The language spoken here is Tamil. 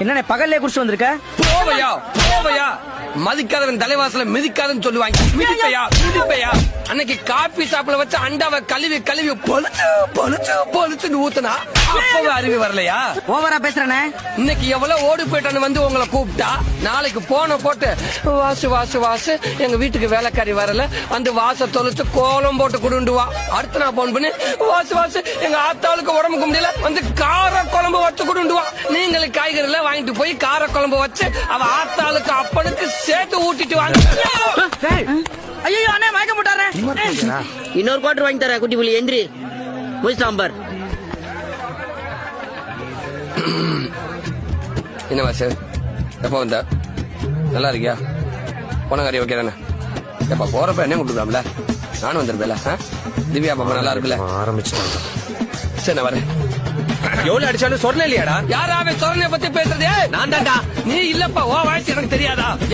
என்ன பகல்லே குடிச்சு வந்திருக்க? போவையா போவையா, மதிக்காதவன் தலைவாசல மிதிக்காதன்னு சொல்லுவாங்க. மிதிப்பையா மிதிப்பையா. அன்னைக்கு காபி ஷாப்ல வச்சு அண்டாவை கழுவி கழுவி பொலிச்சு பொலிச்சு பொலிச்சுன்னு ஊத்துனா அப்பவே அறிவு வரலையா? ஓவரா பேசுறனே. இன்னைக்கு எவ்வளவு ஓடி போயிட்டான்னு வந்து உங்களை கூப்பிட்டா நாளைக்கு போன போட்டு வாசு வாசு வாசு எங்க வீட்டுக்கு வேலைக்காரி வரல வந்து வாச தொலைச்சு கோலம் போட்டு குடுண்டுவா. அடுத்து நான் போன் பண்ணி வாசு வாசு எங்க ஆத்தாளுக்கு உடம்புக்கு முடியல வந்து கார குழம்பு வச்சு குடுண்டுவா. நீங்களும் காய்கறி எல்லாம் வாங்கிட்டு போய் கார குழம்பு வச்சு அவ ஆத்தாளுக்கு அப்பனுக்கு சேர்த்து ஊட்டிட்டு வாங்க. ஐயோ அண்ணே மயக்க போட்டாரே. இன்னொரு குவார்டர் வாங்கி தரேன் குட்டி புலி. எந்திரி போய் சாம்பார். என்ன வாசு எப்ப வந்த? நல்லா இருக்கியா? போனகாரி ஓகே தானே? எப்ப போறப்ப என்ன கொடுக்கலாம்ல? நானும் வந்துருப்பேல. திவ்யா பாப்பா நல்லா இருக்குல்ல? ஆரம்பிச்சுட்டாங்க. சரி நான் வரேன். எவ்வளவு அடிச்சாலும் சொன்ன இல்லையாடா? யாராவே சொரணைய பத்தி பேசுறதே? நான் தான்டா. நீ இல்லப்பா, ஓ வாய்ஸ் எனக்கு தெரியாதா?